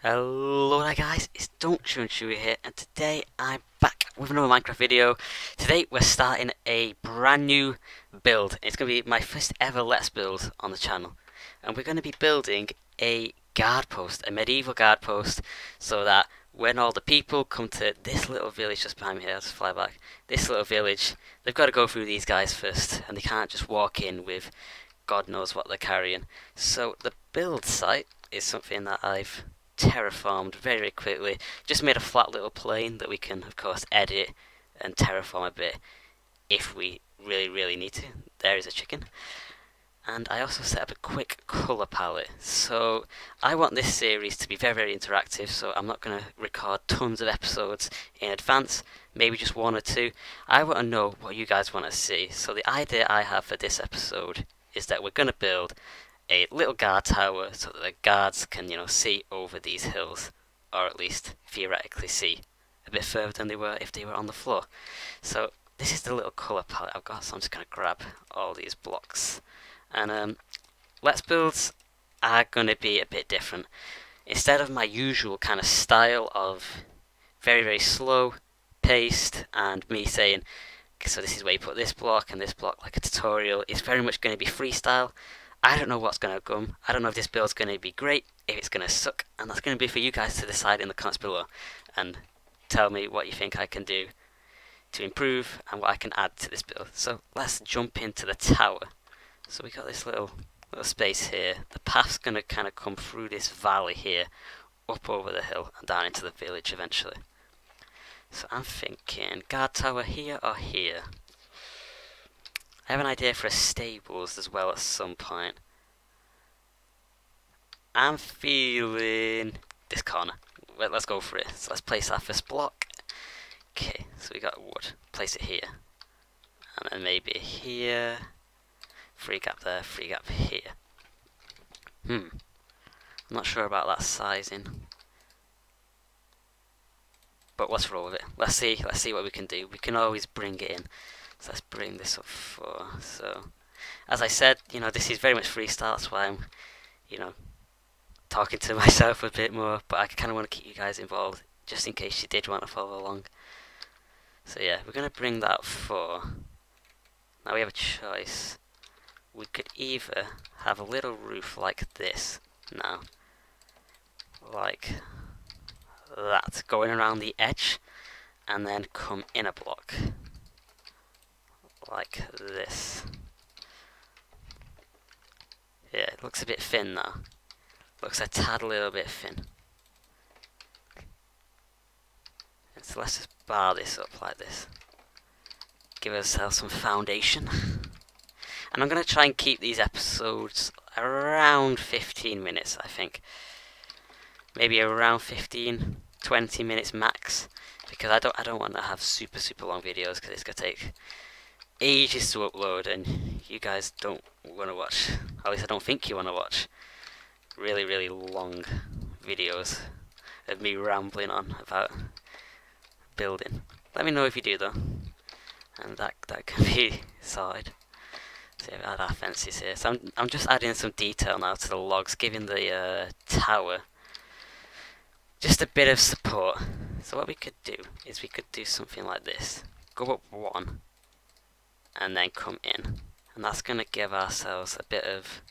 Hello there guys, it's Don't Chew and Chewy here, and today I'm back with another Minecraft video. Today we're starting a brand new build. It's going to be my first ever Let's Build on the channel. And we're going to be building a guard post, a medieval guard post, so that when all the people come to this little village just behind me here, let's fly back, this little village, they've got to go through these guys first, and they can't just walk in with God knows what they're carrying. So the build site is something that I've terraformed very quickly. Just made a flat little plane that we can of course edit and terraform a bit if we really need to. There is a chicken. And I also set up a quick colour palette. So I want this series to be very interactive, so I'm not going to record tons of episodes in advance, maybe just one or two. I want to know what you guys want to see. So the idea I have for this episode is that we're going to build a little guard tower so that the guards can, see over these hills, or at least theoretically see a bit further than they were if they were on the floor. So this is the little colour palette I've got, so I'm just going to grab all these blocks. And Let's Builds are going to be a bit different. Instead of my usual kind of style of very slow paced and me saying, so this is where you put this block and this block like a tutorial, it's very much going to be freestyle. I don't know what's going to come. I don't know if this build's going to be great, if it's going to suck, and that's going to be for you guys to decide in the comments below and tell me what you think I can do to improve and what I can add to this build. So let's jump into the tower. So we got this little space here. The path's going to kind of come through this valley here, up over the hill and down into the village eventually. So I'm thinking guard tower here or here. I have an idea for a stables as well at some point. I'm feeling this corner. Well, let's go for it. So let's place our first block. Okay, so we got wood. Place it here. And then maybe here. Free gap there, free gap here. I'm not sure about that sizing. But let's roll with it. Let's see what we can do. We can always bring it in. So let's bring this up for, so as I said, this is very much freestyle, that's why I'm, talking to myself a bit more, but I kind of want to keep you guys involved, just in case you did want to follow along. So yeah, we're going to bring that up for, now we have a choice. We could either have a little roof like this, now, like that, going around the edge, and then come in a block. Like this. Yeah, it looks a bit thin now. Looks a tad little bit thin. And so let's just bar this up like this. Give ourselves some foundation. And I'm going to try and keep these episodes around 15 minutes, I think. Maybe around 15, 20 minutes max. Because I don't want to have super long videos, because it's going to take ages to upload, and you guys don't want to watch, at least I don't think you want to watch, really long videos of me rambling on about building. Let me know if you do though, and that can be sorted. So yeah, we add our fences here. So I'm just adding some detail now to the logs, giving the tower just a bit of support. So what we could do is we could do something like this. Go up one, and then come in, and that's going to give ourselves a bit of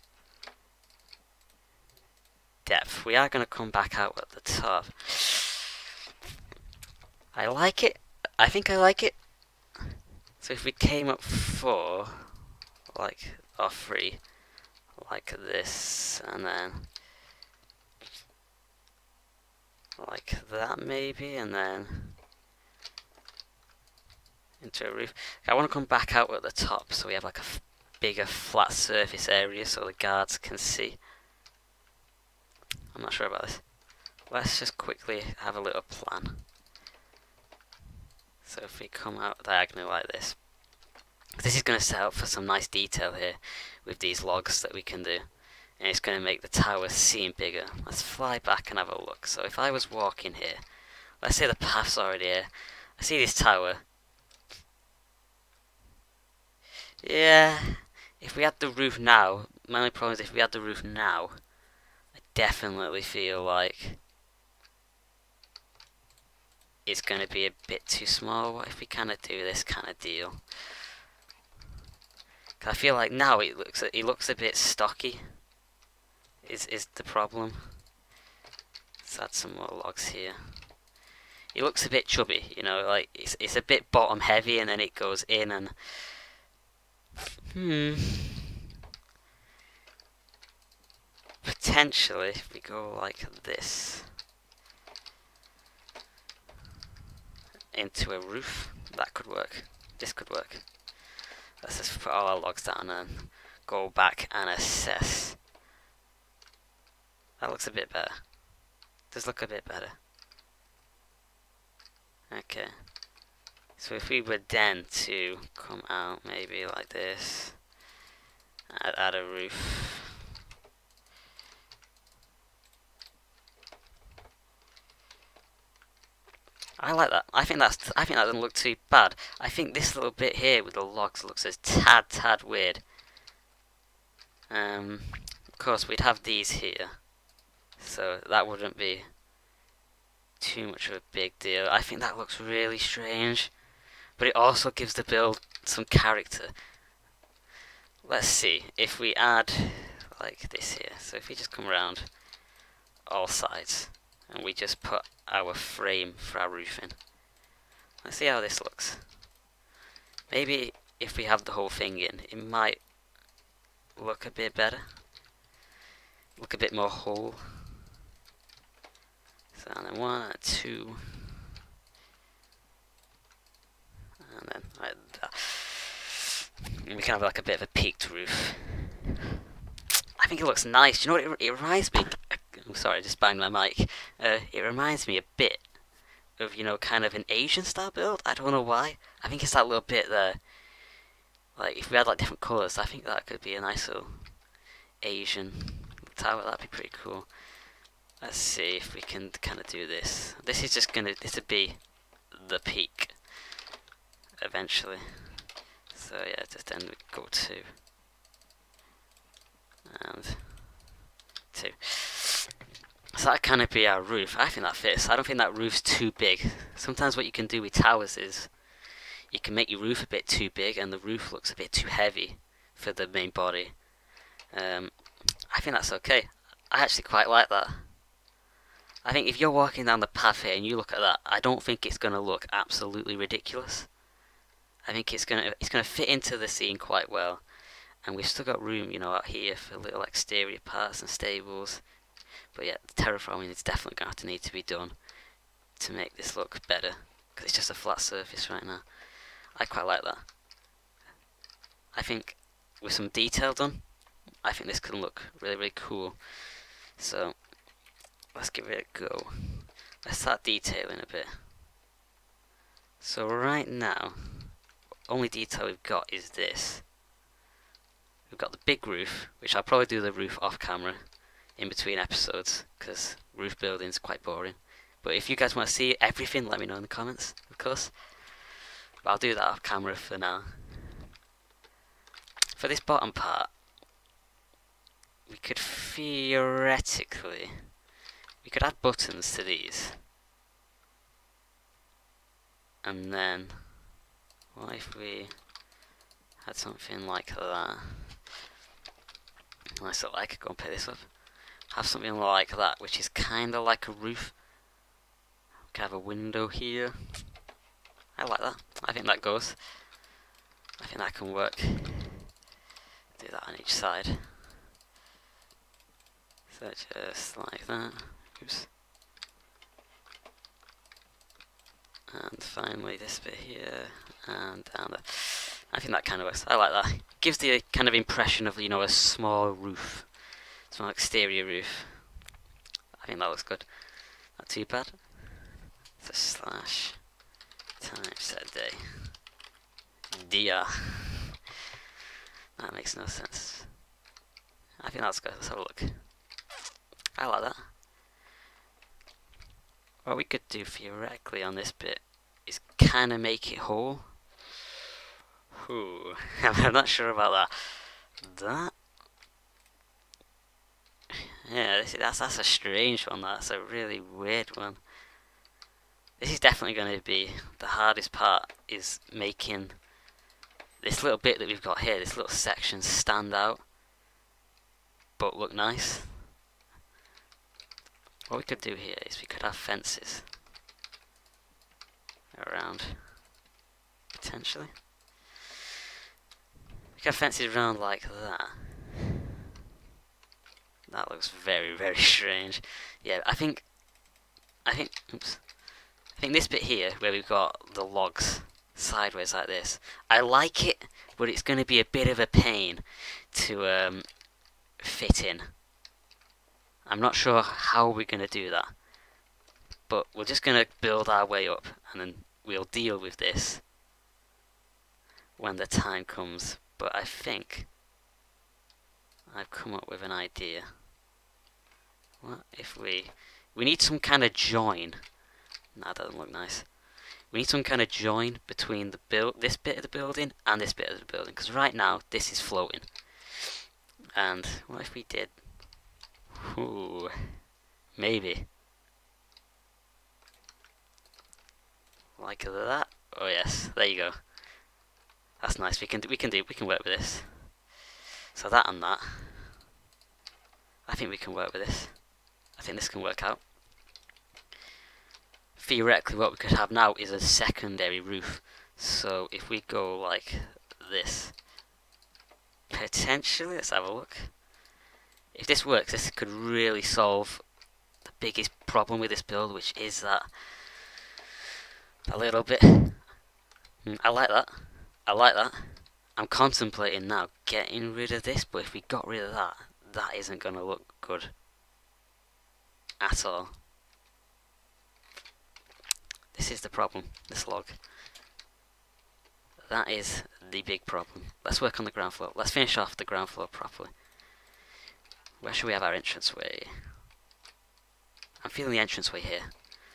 depth. We are going to come back out at the top. I like it. I think I like it. So if we came up 4, like, or 3, like this, and then like that maybe, and then into a roof. I want to come back out at the top so we have like a bigger flat surface area so the guards can see. I'm not sure about this. Let's just quickly have a little plan. So if we come out diagonally like this is going to set up for some nice detail here with these logs that we can do, and it's going to make the tower seem bigger. Let's fly back and have a look. So if I was walking here, let's say the path's already here, I see this tower. Yeah, if we had the roof now, my only problem is if we had the roof now, I definitely feel like it's going to be a bit too small. What if we kind of do this kind of deal? 'Cause I feel like now it looks a bit stocky. Is the problem? Let's add some more logs here. It looks a bit chubby, you know, like it's a bit bottom heavy, and then it goes in and potentially if we go like this into a roof, that could work. This could work. Let's just put all our logs down and go back and assess. That looks a bit better. Does look a bit better. Okay. So if we were then to come out maybe like this, add a roof. I like that. I think that doesn't look too bad. I think this little bit here with the logs looks a tad weird. Of course we'd have these here, so that wouldn't be too much of a big deal. I think that looks really strange, but it also gives the build some character. Let's see if we add like this here. So if we just come around all sides and we just put our frame for our roofing. Let's see how this looks. Maybe if we have the whole thing in, it might look a bit better. Look a bit more whole. So and then 1 and 2. And then like that. And we can have like a bit of a peaked roof. I think it looks nice. Do you know what it reminds me? I'm sorry, I just banged my mic. It reminds me a bit of, you know, kind of an Asian style build. I don't know why. I think it's that little bit there. Like, if we had like different colours, I think that could be a nice little Asian tower. That'd be pretty cool. Let's see if we can kind of do this. This is just gonna, this would be the peak eventually. So yeah, just then we go 2 and 2. So that kind of be our roof. I think that fits. I don't think that roof's too big. Sometimes what you can do with towers is you can make your roof a bit too big and the roof looks a bit too heavy for the main body. I think that's okay. I actually quite like that. I think if you're walking down the path here and you look at that, I don't think it's going to look absolutely ridiculous. I think it's gonna fit into the scene quite well. And we've still got room, you know, out here for little exterior parts and stables. But yeah, the terraforming is definitely going to need to be done to make this look better, because it's just a flat surface right now. I quite like that. I think with some detail done, I think this can look really cool. So let's give it a go. Let's start detailing a bit. So right now, only detail we've got is this. We've got the big roof, which I'll probably do the roof off camera in between episodes, because roof building is quite boring. But if you guys want to see everything, let me know in the comments, of course. But I'll do that off camera for now. For this bottom part, we could theoretically, we could add buttons to these. And then, what if we had something like that? Unless I could go and pick this up. Have something like that, which is kind of like a roof. We could have a window here. I like that. I think that goes. I think that can work. Do that on each side. So just like that. Oops. And finally this bit here, and down there. I think that kind of works. I like that. Gives the kind of impression of, you know, a small roof. Small exterior roof. I think that looks good. Not too bad. So slash time set day. Dia. That makes no sense. I think that's good. Let's have a look. I like that. What we could do theoretically on this bit is kind of make it whole. Ooh, I'm not sure about that. Yeah, that's a strange one. That's a really weird one. This is definitely going to be the hardest part, is making this little bit that we've got here, this little section, stand out but look nice. What we could do here is we could have fences around, potentially. We could have fences around like that. That looks very, very strange. Yeah, I think this bit here, where we've got the logs sideways like this, I like it, but it's going to be a bit of a pain to fit in. I'm not sure how we're going to do that, but we're just going to build our way up, and then we'll deal with this when the time comes. But I think I've come up with an idea. What if we need some kind of join? No, that doesn't look nice. We need some kind of join between this bit of the building and this bit of the building, because right now this is floating. And what if we did? Ooh, maybe like that. Oh yes, there you go. That's nice. We can work with this. So that and that. I think we can work with this. I think this can work out. Theoretically, what we could have now is a secondary roof. So if we go like this, potentially, let's have a look. If this works, this could really solve the biggest problem with this build, which is that a little bit. I like that. I like that. I'm contemplating now getting rid of this, but if we got rid of that, that isn't going to look good at all. This is the problem, this log. That is the big problem. Let's work on the ground floor. Let's finish off the ground floor properly. Where should we have our entranceway? I'm feeling the entranceway here.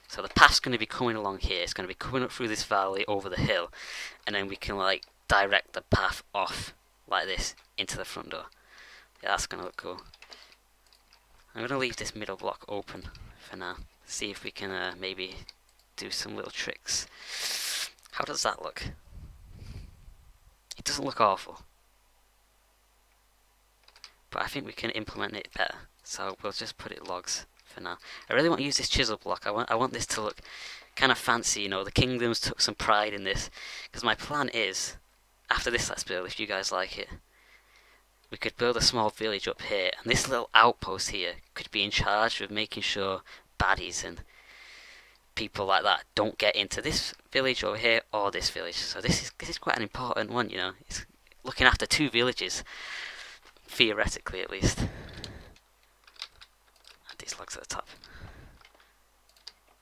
So the path's going to be coming along here. It's going to be coming up through this valley over the hill, and then we can like direct the path off like this into the front door. Yeah, that's going to look cool. I'm going to leave this middle block open for now. See if we can maybe do some little tricks. How does that look? It doesn't look awful, but I think we can implement it better. So we'll just put it logs for now. I really want to use this chisel block. I want this to look kind of fancy, you know. The Kingdoms took some pride in this, because my plan is, after this let's build, if you guys like it, we could build a small village up here, and this little outpost here could be in charge of making sure baddies and people like that don't get into this village over here or this village. So this is quite an important one, you know. It's looking after two villages, theoretically at least. Add these logs at the top,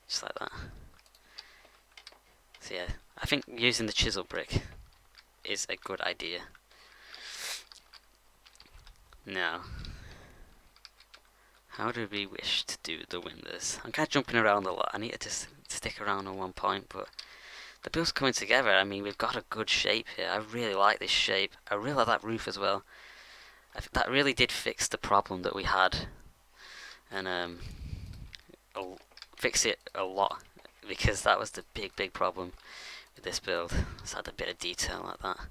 just like that. So yeah, I think using the chisel brick is a good idea. Now, how do we wish to do the windows? I'm kind of jumping around a lot. I need to just stick around on one point, but the build's coming together. I mean, we've got a good shape here. I really like this shape. I really like that roof as well. That really did fix the problem that we had, and fix it a lot, because that was the big problem with this build. Let's add a bit of detail like that.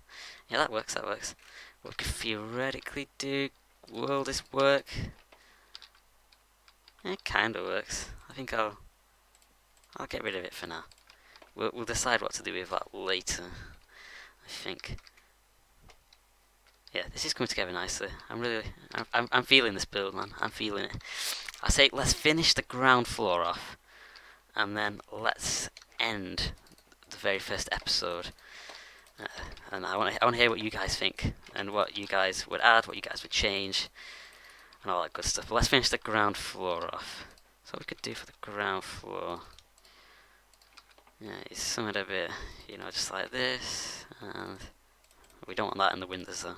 Yeah, that works. That works. What we could theoretically do? Will this work? It kind of works. I think I'll get rid of it for now. We'll decide what to do with that later, I think. Yeah, this is coming together nicely. I'm feeling this build, man. I'm feeling it. I say let's finish the ground floor off, and then let's end the very first episode. And I want to hear what you guys think, and what you guys would add, what you guys would change, and all that good stuff. But let's finish the ground floor off. So what we could do for the ground floor, yeah, is something a bit, you know, just like this, and we don't want that in the windows though.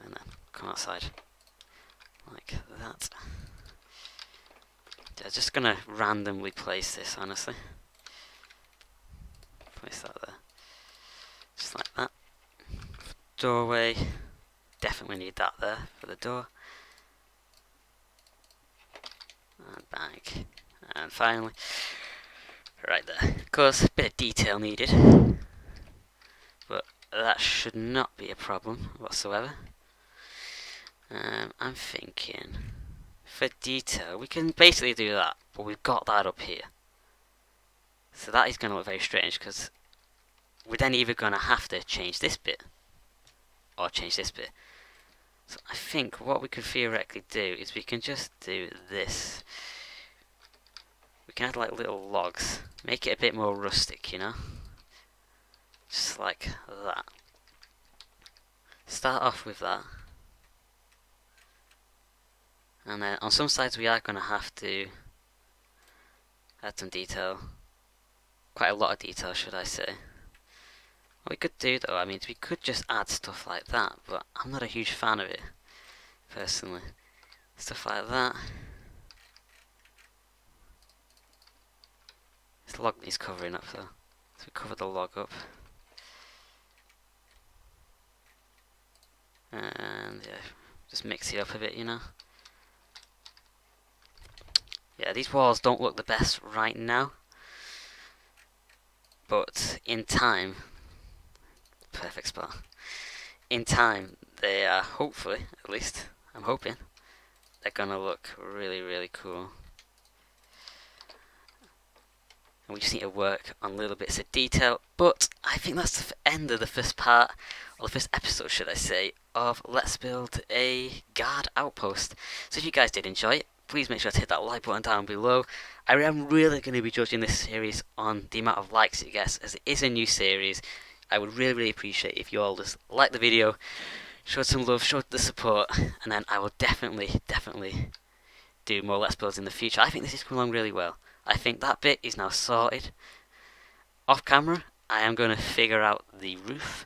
And then come outside like that. Yeah, just gonna randomly place this, honestly. Place that there, just like that. Doorway, definitely need that there for the door. And bag, And finally, right there. Of course, a bit of detail needed, but that should not be a problem whatsoever. I'm thinking, for detail, we can basically do that, but we've got that up here. So that is going to look very strange, because we're then either going to have to change this bit, or change this bit. So I think what we could theoretically do is we can just do this. We can add like little logs, make it a bit more rustic, you know? Just like that. Start off with that. And then on some sides we are going to have to add some detail. Quite a lot of detail, should I say. What we could do though, I mean, we could just add stuff like that, but I'm not a huge fan of it, personally. Stuff like that. This log needs covering up though. So we cover the log up. And yeah, just mix it up a bit, you know. Yeah, these walls don't look the best right now, but in time, perfect spot. In time, they are hopefully, at least, I'm hoping, they're gonna look really, really cool. And we just need to work on little bits of detail, but I think that's the end of the first part, or the first episode, should I say, of Let's Build a Guard Outpost. So if you guys did enjoy it, please make sure to hit that like button down below. I am really going to be judging this series on the amount of likes it gets, as it is a new series. I would really, really appreciate if you all just like the video, show some love, show the support, and then I will definitely do more Let's Builds in the future. I think this is coming along really well. I think that bit is now sorted. Off camera, I am going to figure out the roof,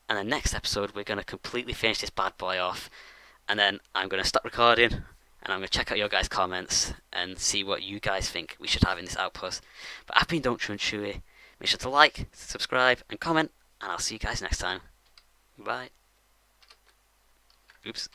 and the next episode we're going to completely finish this bad boy off, and then I'm going to stop recording, and I'm going to check out your guys' comments and see what you guys think we should have in this outpost. But I've been Don't and Chewy. Make sure to like, subscribe, and comment, and I'll see you guys next time. Bye. Oops.